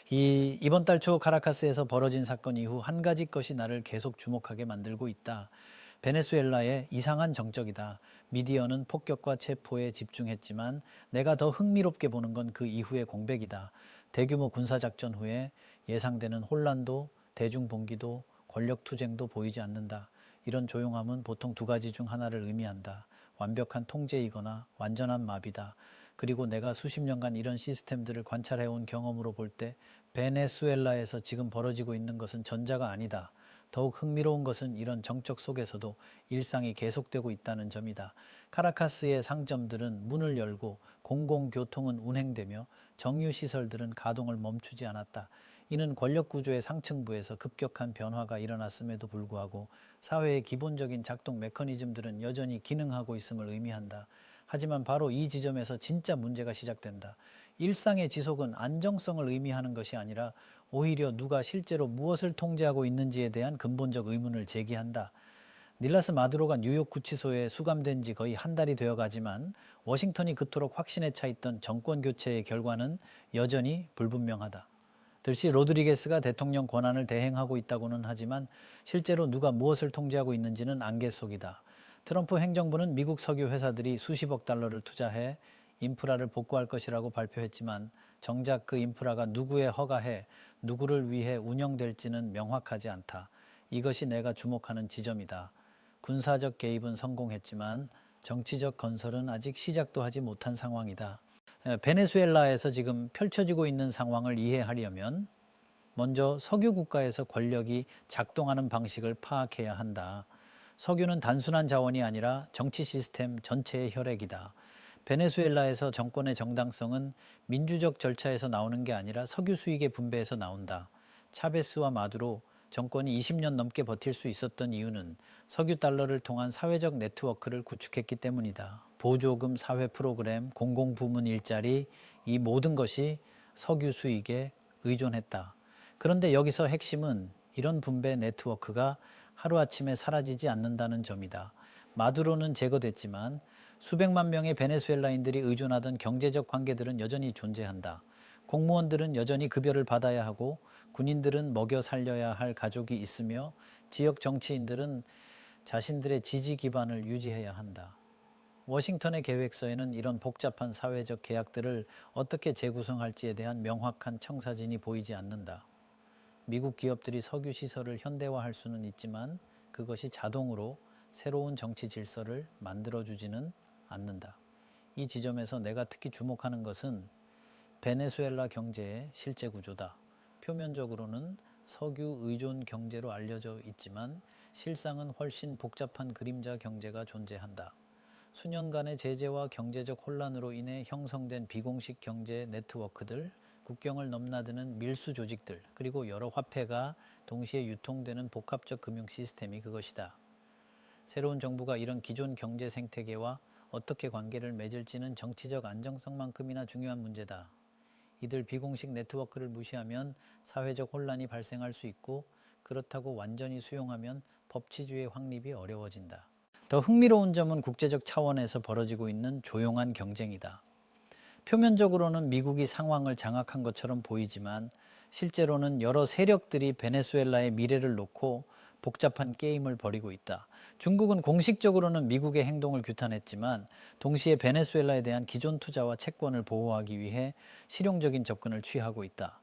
이번 달 초 카라카스에서 벌어진 사건 이후 한 가지 것이 나를 계속 주목하게 만들고 있다. 베네수엘라의 이상한 정적이다. 미디어는 폭격과 체포에 집중했지만 내가 더 흥미롭게 보는 건 그 이후의 공백이다. 대규모 군사작전 후에 예상되는 혼란도 대중봉기도 권력투쟁도 보이지 않는다. 이런 조용함은 보통 두 가지 중 하나를 의미한다. 완벽한 통제이거나 완전한 마비다. 그리고 내가 수십 년간 이런 시스템들을 관찰해온 경험으로 볼 때 베네수엘라에서 지금 벌어지고 있는 것은 전자가 아니다. 더욱 흥미로운 것은 이런 정적 속에서도 일상이 계속되고 있다는 점이다. 카라카스의 상점들은 문을 열고 공공교통은 운행되며 정유시설들은 가동을 멈추지 않았다. 이는 권력구조의 상층부에서 급격한 변화가 일어났음에도 불구하고 사회의 기본적인 작동 메커니즘들은 여전히 기능하고 있음을 의미한다. 하지만 바로 이 지점에서 진짜 문제가 시작된다. 일상의 지속은 안정성을 의미하는 것이 아니라 오히려 누가 실제로 무엇을 통제하고 있는지에 대한 근본적 의문을 제기한다. 닐라스 마두로가 뉴욕 구치소에 수감된 지 거의 한 달이 되어 가지만 워싱턴이 그토록 확신에 차 있던 정권 교체의 결과는 여전히 불분명하다. 들시 로드리게스가 대통령 권한을 대행하고 있다고는 하지만 실제로 누가 무엇을 통제하고 있는지는 안개 속이다. 트럼프 행정부는 미국 석유 회사들이 수십억 달러를 투자해 인프라를 복구할 것이라고 발표했지만 정작 그 인프라가 누구의 허가해 누구를 위해 운영될지는 명확하지 않다. 이것이 내가 주목하는 지점이다. 군사적 개입은 성공했지만 정치적 건설은 아직 시작도 하지 못한 상황이다. 베네수엘라에서 지금 펼쳐지고 있는 상황을 이해하려면 먼저 석유 국가에서 권력이 작동하는 방식을 파악해야 한다. 석유는 단순한 자원이 아니라 정치 시스템 전체의 혈액이다. 베네수엘라에서 정권의 정당성은 민주적 절차에서 나오는 게 아니라 석유 수익의 분배에서 나온다. 차베스와 마두로 정권이 20년 넘게 버틸 수 있었던 이유는 석유 달러를 통한 사회적 네트워크를 구축했기 때문이다. 보조금, 사회 프로그램, 공공부문 일자리, 이 모든 것이 석유 수익에 의존했다. 그런데 여기서 핵심은 이런 분배 네트워크가 하루아침에 사라지지 않는다는 점이다. 마두로는 제거됐지만 수백만 명의 베네수엘라인들이 의존하던 경제적 관계들은 여전히 존재한다. 공무원들은 여전히 급여를 받아야 하고 군인들은 먹여 살려야 할 가족이 있으며 지역 정치인들은 자신들의 지지 기반을 유지해야 한다. 워싱턴의 계획서에는 이런 복잡한 사회적 계약들을 어떻게 재구성할지에 대한 명확한 청사진이 보이지 않는다. 미국 기업들이 석유 시설을 현대화할 수는 있지만 그것이 자동으로 새로운 정치 질서를 만들어주지는 않는다. 이 지점에서 내가 특히 주목하는 것은 베네수엘라 경제의 실제 구조다. 표면적으로는 석유 의존 경제로 알려져 있지만 실상은 훨씬 복잡한 그림자 경제가 존재한다. 수년간의 제재와 경제적 혼란으로 인해 형성된 비공식 경제 네트워크들, 국경을 넘나드는 밀수 조직들, 그리고 여러 화폐가 동시에 유통되는 복합적 금융 시스템이 그것이다. 새로운 정부가 이런 기존 경제 생태계와 어떻게 관계를 맺을지는 정치적 안정성만큼이나 중요한 문제다. 이들 비공식 네트워크를 무시하면 사회적 혼란이 발생할 수 있고 그렇다고 완전히 수용하면 법치주의 확립이 어려워진다. 더 흥미로운 점은 국제적 차원에서 벌어지고 있는 조용한 경쟁이다. 표면적으로는 미국이 상황을 장악한 것처럼 보이지만 실제로는 여러 세력들이 베네수엘라의 미래를 놓고 복잡한 게임을 벌이고 있다. 중국은 공식적으로는 미국의 행동을 규탄했지만 동시에 베네수엘라에 대한 기존 투자와 채권을 보호하기 위해 실용적인 접근을 취하고 있다.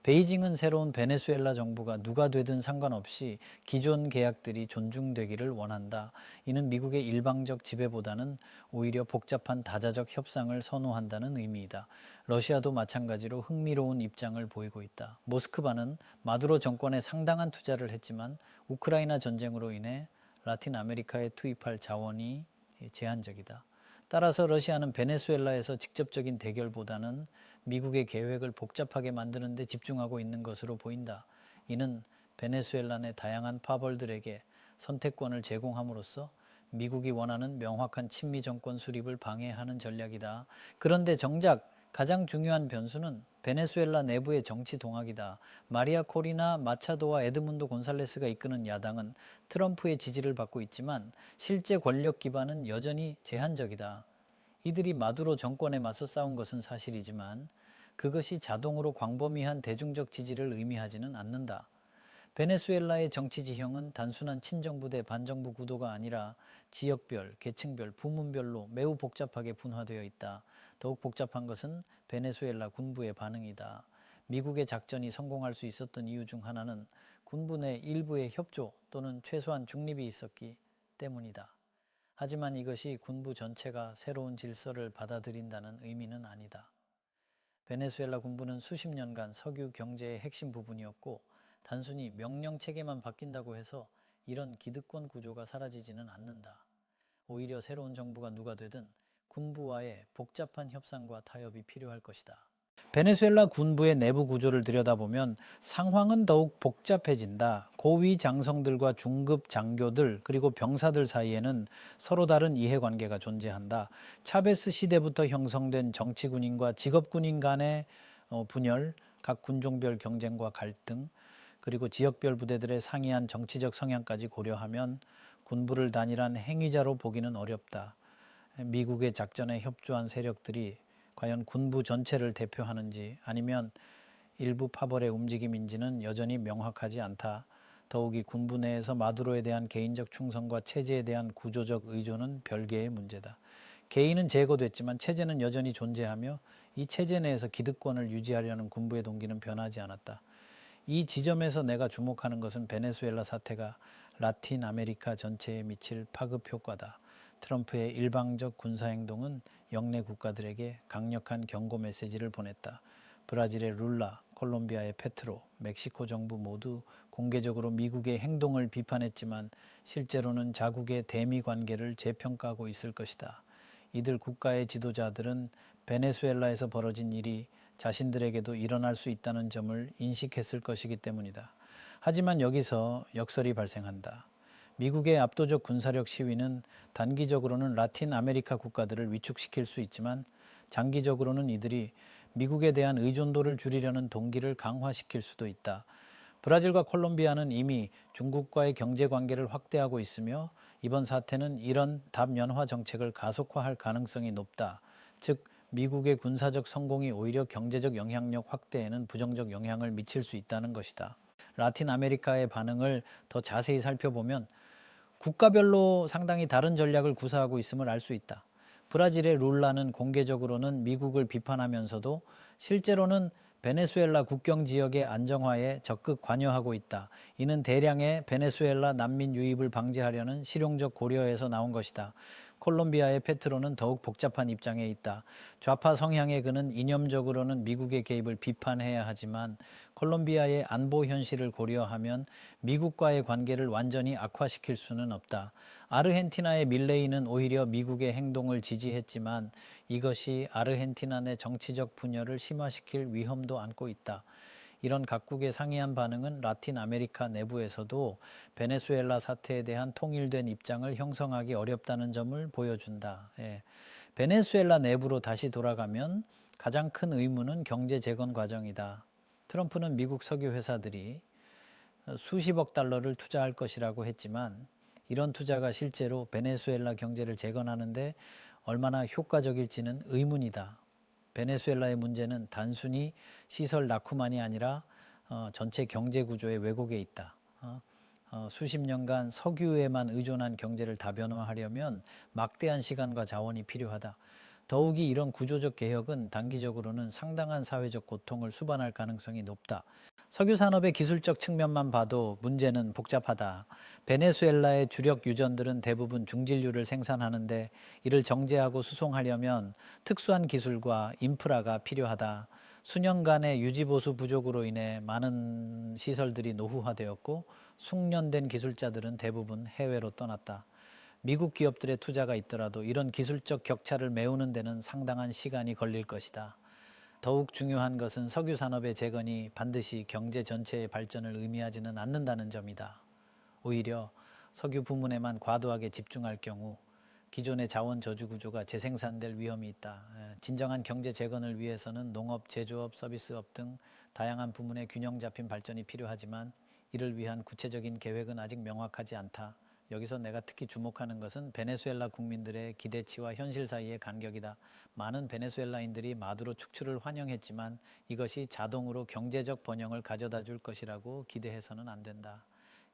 베이징은 새로운 베네수엘라 정부가 누가 되든 상관없이 기존 계약들이 존중되기를 원한다. 이는 미국의 일방적 지배보다는 오히려 복잡한 다자적 협상을 선호한다는 의미이다. 러시아도 마찬가지로 흥미로운 입장을 보이고 있다. 모스크바는 마두로 정권에 상당한 투자를 했지만 우크라이나 전쟁으로 인해 라틴 아메리카에 투입할 자원이 제한적이다. 따라서 러시아는 베네수엘라에서 직접적인 대결보다는 미국의 계획을 복잡하게 만드는 데 집중하고 있는 것으로 보인다. 이는 베네수엘라 내 다양한 파벌들에게 선택권을 제공함으로써 미국이 원하는 명확한 친미 정권 수립을 방해하는 전략이다. 그런데 정작 가장 중요한 변수는 베네수엘라 내부의 정치 동학이다. 마리아 코리나 마차도와 에드문도 곤살레스가 이끄는 야당은 트럼프의 지지를 받고 있지만 실제 권력 기반은 여전히 제한적이다. 이들이 마두로 정권에 맞서 싸운 것은 사실이지만 그것이 자동으로 광범위한 대중적 지지를 의미하지는 않는다. 베네수엘라의 정치 지형은 단순한 친정부 대 반정부 구도가 아니라 지역별, 계층별, 부문별로 매우 복잡하게 분화되어 있다. 더욱 복잡한 것은 베네수엘라 군부의 반응이다. 미국의 작전이 성공할 수 있었던 이유 중 하나는 군부 내 일부의 협조 또는 최소한 중립이 있었기 때문이다. 하지만 이것이 군부 전체가 새로운 질서를 받아들인다는 의미는 아니다. 베네수엘라 군부는 수십 년간 석유 경제의 핵심 부분이었고 단순히 명령 체계만 바뀐다고 해서 이런 기득권 구조가 사라지지는 않는다. 오히려 새로운 정부가 누가 되든 군부와의 복잡한 협상과 타협이 필요할 것이다. 베네수엘라 군부의 내부 구조를 들여다보면 상황은 더욱 복잡해진다. 고위 장성들과 중급 장교들 그리고 병사들 사이에는 서로 다른 이해관계가 존재한다. 차베스 시대부터 형성된 정치군인과 직업군인 간의 분열, 각 군종별 경쟁과 갈등, 그리고 지역별 부대들의 상이한 정치적 성향까지 고려하면 군부를 단일한 행위자로 보기는 어렵다. 미국의 작전에 협조한 세력들이 과연 군부 전체를 대표하는지 아니면 일부 파벌의 움직임인지는 여전히 명확하지 않다. 더욱이 군부 내에서 마두로에 대한 개인적 충성과 체제에 대한 구조적 의존은 별개의 문제다. 개인은 제거됐지만 체제는 여전히 존재하며 이 체제 내에서 기득권을 유지하려는 군부의 동기는 변하지 않았다. 이 지점에서 내가 주목하는 것은 베네수엘라 사태가 라틴 아메리카 전체에 미칠 파급 효과다. 트럼프의 일방적 군사행동은 영내 국가들에게 강력한 경고 메시지를 보냈다. 브라질의 룰라, 콜롬비아의 페트로, 멕시코 정부 모두 공개적으로 미국의 행동을 비판했지만 실제로는 자국의 대미 관계를 재평가하고 있을 것이다. 이들 국가의 지도자들은 베네수엘라에서 벌어진 일이 자신들에게도 일어날 수 있다는 점을 인식했을 것이기 때문이다. 하지만 여기서 역설이 발생한다. 미국의 압도적 군사력 시위는 단기적으로는 라틴 아메리카 국가들을 위축시킬 수 있지만 장기적으로는 이들이 미국에 대한 의존도를 줄이려는 동기를 강화시킬 수도 있다. 브라질과 콜롬비아는 이미 중국과의 경제 관계를 확대하고 있으며 이번 사태는 이런 답연화 정책을 가속화할 가능성이 높다. 즉 미국의 군사적 성공이 오히려 경제적 영향력 확대에는 부정적 영향을 미칠 수 있다는 것이다. 라틴 아메리카의 반응을 더 자세히 살펴보면 국가별로 상당히 다른 전략을 구사하고 있음을 알 수 있다. 브라질의 룰라는 공개적으로는 미국을 비판하면서도 실제로는 베네수엘라 국경 지역의 안정화에 적극 관여하고 있다. 이는 대량의 베네수엘라 난민 유입을 방지하려는 실용적 고려에서 나온 것이다. 콜롬비아의 페트로는 더욱 복잡한 입장에 있다. 좌파 성향의 그는 이념적으로는 미국의 개입을 비판해야 하지만 콜롬비아의 안보 현실을 고려하면 미국과의 관계를 완전히 악화시킬 수는 없다. 아르헨티나의 밀레이는 오히려 미국의 행동을 지지했지만 이것이 아르헨티나 내 정치적 분열을 심화시킬 위험도 안고 있다. 이런 각국의 상이한 반응은 라틴 아메리카 내부에서도 베네수엘라 사태에 대한 통일된 입장을 형성하기 어렵다는 점을 보여준다. 베네수엘라 내부로 다시 돌아가면 가장 큰 의문은 경제 재건 과정이다. 트럼프는 미국 석유 회사들이 수십억 달러를 투자할 것이라고 했지만 이런 투자가 실제로 베네수엘라 경제를 재건하는데 얼마나 효과적일지는 의문이다. 베네수엘라의 문제는 단순히 시설 낙후만이 아니라 전체 경제 구조의 왜곡에 있다. 수십 년간 석유에만 의존한 경제를 다변화하려면 막대한 시간과 자원이 필요하다. 더욱이 이런 구조적 개혁은 단기적으로는 상당한 사회적 고통을 수반할 가능성이 높다. 석유 산업의 기술적 측면만 봐도 문제는 복잡하다. 베네수엘라의 주력 유전들은 대부분 중진류를 생산하는데 이를 정제하고 수송하려면 특수한 기술과 인프라가 필요하다. 수년간의 유지보수 부족으로 인해 많은 시설들이 노후화되었고 숙련된 기술자들은 대부분 해외로 떠났다. 미국 기업들의 투자가 있더라도 이런 기술적 격차를 메우는 데는 상당한 시간이 걸릴 것이다. 더욱 중요한 것은 석유 산업의 재건이 반드시 경제 전체의 발전을 의미하지는 않는다는 점이다. 오히려 석유 부문에만 과도하게 집중할 경우 기존의 자원 저주 구조가 재생산될 위험이 있다. 진정한 경제 재건을 위해서는 농업, 제조업, 서비스업 등 다양한 부문의 균형 잡힌 발전이 필요하지만 이를 위한 구체적인 계획은 아직 명확하지 않다. 여기서 내가 특히 주목하는 것은 베네수엘라 국민들의 기대치와 현실 사이의 간격이다. 많은 베네수엘라인들이 마두로 축출을 환영했지만 이것이 자동으로 경제적 번영을 가져다 줄 것이라고 기대해서는 안 된다.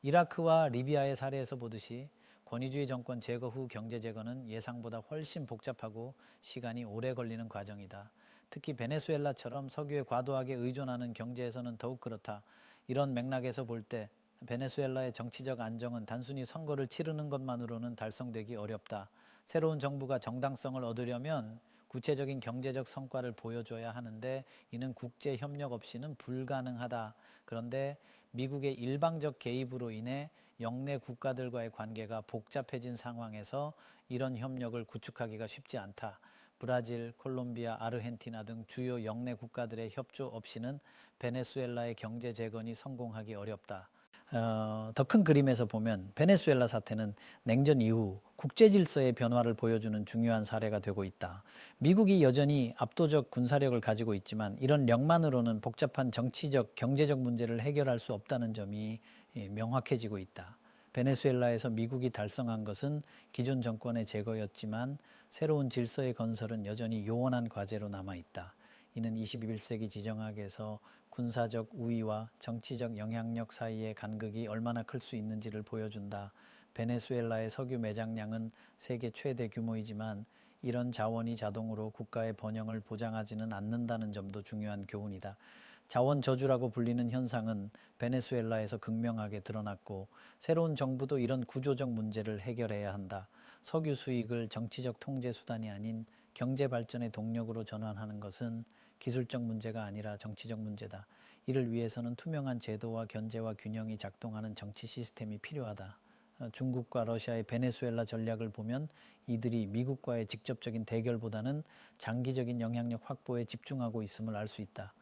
이라크와 리비아의 사례에서 보듯이 권위주의 정권 제거 후 경제 재건은 예상보다 훨씬 복잡하고 시간이 오래 걸리는 과정이다. 특히 베네수엘라처럼 석유에 과도하게 의존하는 경제에서는 더욱 그렇다. 이런 맥락에서 볼 때 베네수엘라의 정치적 안정은 단순히 선거를 치르는 것만으로는 달성되기 어렵다. 새로운 정부가 정당성을 얻으려면 구체적인 경제적 성과를 보여줘야 하는데 이는 국제 협력 없이는 불가능하다. 그런데 미국의 일방적 개입으로 인해 영내 국가들과의 관계가 복잡해진 상황에서 이런 협력을 구축하기가 쉽지 않다. 브라질, 콜롬비아, 아르헨티나 등 주요 영내 국가들의 협조 없이는 베네수엘라의 경제 재건이 성공하기 어렵다. 더 큰 그림에서 보면 베네수엘라 사태는 냉전 이후 국제 질서의 변화를 보여주는 중요한 사례가 되고 있다. 미국이 여전히 압도적 군사력을 가지고 있지만 이런 력만으로는 복잡한 정치적, 경제적 문제를 해결할 수 없다는 점이 명확해지고 있다. 베네수엘라에서 미국이 달성한 것은 기존 정권의 제거였지만 새로운 질서의 건설은 여전히 요원한 과제로 남아있다. 이는 21세기 지정학에서 군사적 우위와 정치적 영향력 사이의 간극이 얼마나 클 수 있는지를 보여준다. 베네수엘라의 석유 매장량은 세계 최대 규모이지만 이런 자원이 자동으로 국가의 번영을 보장하지는 않는다는 점도 중요한 교훈이다. 자원 저주라고 불리는 현상은 베네수엘라에서 극명하게 드러났고 새로운 정부도 이런 구조적 문제를 해결해야 한다. 석유 수익을 정치적 통제 수단이 아닌 경제 발전의 동력으로 전환하는 것은 기술적 문제가 아니라 정치적 문제다. 이를 위해서는 투명한 제도와 견제와 균형이 작동하는 정치 시스템이 필요하다. 중국과 러시아의 베네수엘라 전략을 보면 이들이 미국과의 직접적인 대결보다는 장기적인 영향력 확보에 집중하고 있음을 알 수 있다.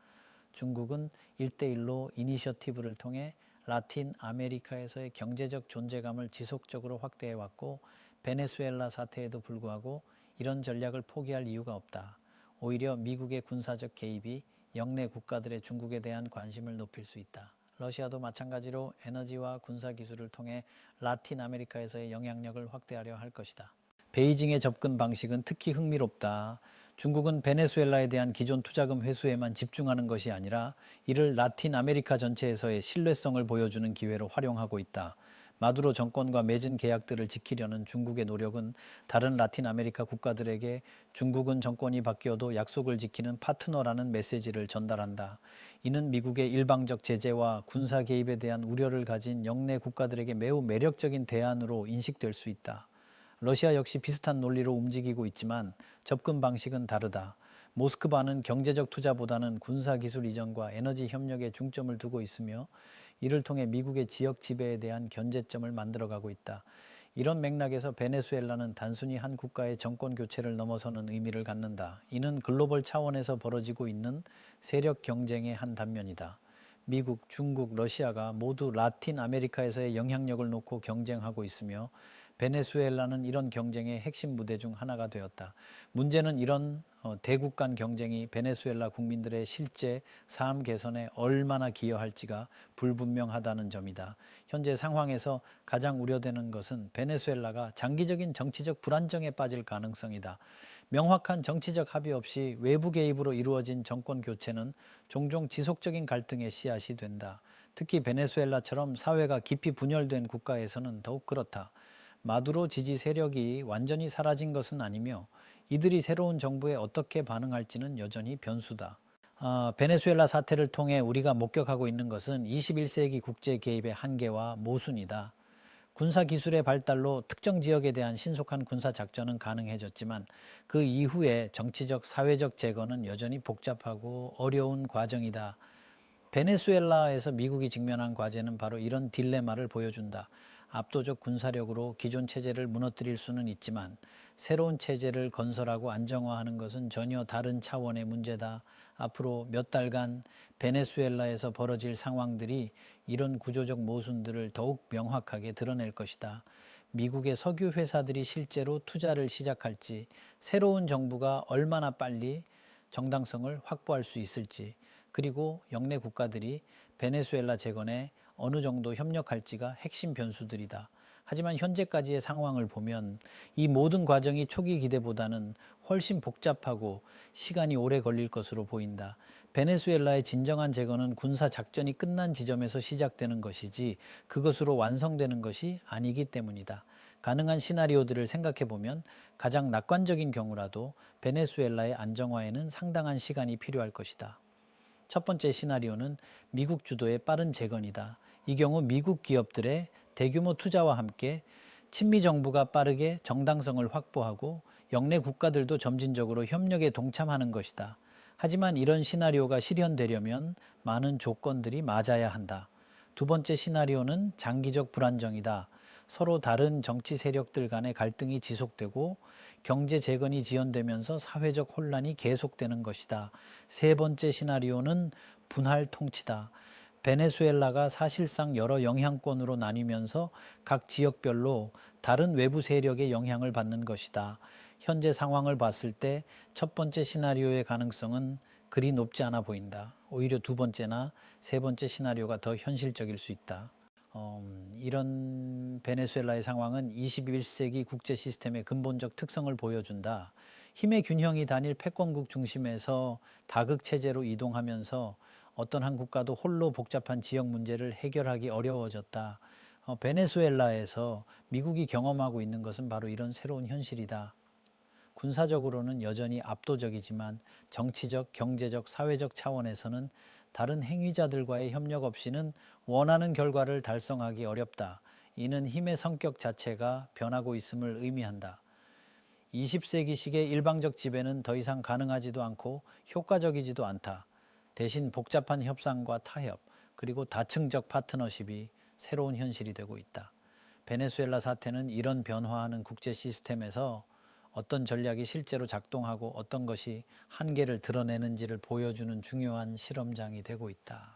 중국은 1대1로 이니셔티브를 통해 라틴 아메리카에서의 경제적 존재감을 지속적으로 확대해왔고 베네수엘라 사태에도 불구하고 이런 전략을 포기할 이유가 없다. 오히려 미국의 군사적 개입이 영내 국가들의 중국에 대한 관심을 높일 수 있다. 러시아도 마찬가지로 에너지와 군사 기술을 통해 라틴 아메리카에서의 영향력을 확대하려 할 것이다. 베이징의 접근 방식은 특히 흥미롭다. 중국은 베네수엘라에 대한 기존 투자금 회수에만 집중하는 것이 아니라 이를 라틴 아메리카 전체에서의 신뢰성을 보여주는 기회로 활용하고 있다. 마두로 정권과 맺은 계약들을 지키려는 중국의 노력은 다른 라틴 아메리카 국가들에게 중국은 정권이 바뀌어도 약속을 지키는 파트너라는 메시지를 전달한다. 이는 미국의 일방적 제재와 군사 개입에 대한 우려를 가진 영내 국가들에게 매우 매력적인 대안으로 인식될 수 있다. 러시아 역시 비슷한 논리로 움직이고 있지만 접근 방식은 다르다. 모스크바는 경제적 투자보다는 군사기술 이전과 에너지 협력에 중점을 두고 있으며 이를 통해 미국의 지역 지배에 대한 견제점을 만들어가고 있다. 이런 맥락에서 베네수엘라는 단순히 한 국가의 정권 교체를 넘어서는 의미를 갖는다. 이는 글로벌 차원에서 벌어지고 있는 세력 경쟁의 한 단면이다. 미국, 중국, 러시아가 모두 라틴 아메리카에서의 영향력을 놓고 경쟁하고 있으며 베네수엘라는 이런 경쟁의 핵심 무대 중 하나가 되었다. 문제는 이런 대국 간 경쟁이 베네수엘라 국민들의 실제 삶 개선에 얼마나 기여할지가 불분명하다는 점이다. 현재 상황에서 가장 우려되는 것은 베네수엘라가 장기적인 정치적 불안정에 빠질 가능성이다. 명확한 정치적 합의 없이 외부 개입으로 이루어진 정권 교체는 종종 지속적인 갈등의 씨앗이 된다. 특히 베네수엘라처럼 사회가 깊이 분열된 국가에서는 더욱 그렇다. 마두로 지지 세력이 완전히 사라진 것은 아니며 이들이 새로운 정부에 어떻게 반응할지는 여전히 변수다. 베네수엘라 사태를 통해 우리가 목격하고 있는 것은 21세기 국제 개입의 한계와 모순이다. 군사기술의 발달로 특정 지역에 대한 신속한 군사작전은 가능해졌지만 그 이후에 정치적, 사회적 재건은 여전히 복잡하고 어려운 과정이다. 베네수엘라에서 미국이 직면한 과제는 바로 이런 딜레마를 보여준다. 압도적 군사력으로 기존 체제를 무너뜨릴 수는 있지만 새로운 체제를 건설하고 안정화하는 것은 전혀 다른 차원의 문제다. 앞으로 몇 달간 베네수엘라에서 벌어질 상황들이 이런 구조적 모순들을 더욱 명확하게 드러낼 것이다. 미국의 석유 회사들이 실제로 투자를 시작할지, 새로운 정부가 얼마나 빨리 정당성을 확보할 수 있을지, 그리고 영내 국가들이 베네수엘라 재건에 어느 정도 협력할지가 핵심 변수들이다. 하지만 현재까지의 상황을 보면 이 모든 과정이 초기 기대보다는 훨씬 복잡하고 시간이 오래 걸릴 것으로 보인다. 베네수엘라의 진정한 재건은 군사 작전이 끝난 지점에서 시작되는 것이지 그것으로 완성되는 것이 아니기 때문이다. 가능한 시나리오들을 생각해 보면 가장 낙관적인 경우라도 베네수엘라의 안정화에는 상당한 시간이 필요할 것이다. 첫 번째 시나리오는 미국 주도의 빠른 재건이다. 이 경우 미국 기업들의 대규모 투자와 함께 친미 정부가 빠르게 정당성을 확보하고 영내 국가들도 점진적으로 협력에 동참하는 것이다. 하지만 이런 시나리오가 실현되려면 많은 조건들이 맞아야 한다. 두 번째 시나리오는 장기적 불안정이다. 서로 다른 정치 세력들 간의 갈등이 지속되고 경제 재건이 지연되면서 사회적 혼란이 계속되는 것이다. 세 번째 시나리오는 분할 통치다. 베네수엘라가 사실상 여러 영향권으로 나뉘면서 각 지역별로 다른 외부 세력의 영향을 받는 것이다. 현재 상황을 봤을 때 첫 번째 시나리오의 가능성은 그리 높지 않아 보인다. 오히려 두 번째나 세 번째 시나리오가 더 현실적일 수 있다. 이런 베네수엘라의 상황은 21세기 국제 시스템의 근본적 특성을 보여준다. 힘의 균형이 단일 패권국 중심에서 다극 체제로 이동하면서 어떤 한 국가도 홀로 복잡한 지역 문제를 해결하기 어려워졌다. 베네수엘라에서 미국이 경험하고 있는 것은 바로 이런 새로운 현실이다. 군사적으로는 여전히 압도적이지만 정치적, 경제적, 사회적 차원에서는 다른 행위자들과의 협력 없이는 원하는 결과를 달성하기 어렵다. 이는 힘의 성격 자체가 변하고 있음을 의미한다. 20세기식의 일방적 지배는 더 이상 가능하지도 않고 효과적이지도 않다. 대신 복잡한 협상과 타협, 그리고 다층적 파트너십이 새로운 현실이 되고 있다. 베네수엘라 사태는 이런 변화하는 국제 시스템에서 어떤 전략이 실제로 작동하고 어떤 것이 한계를 드러내는지를 보여주는 중요한 실험장이 되고 있다.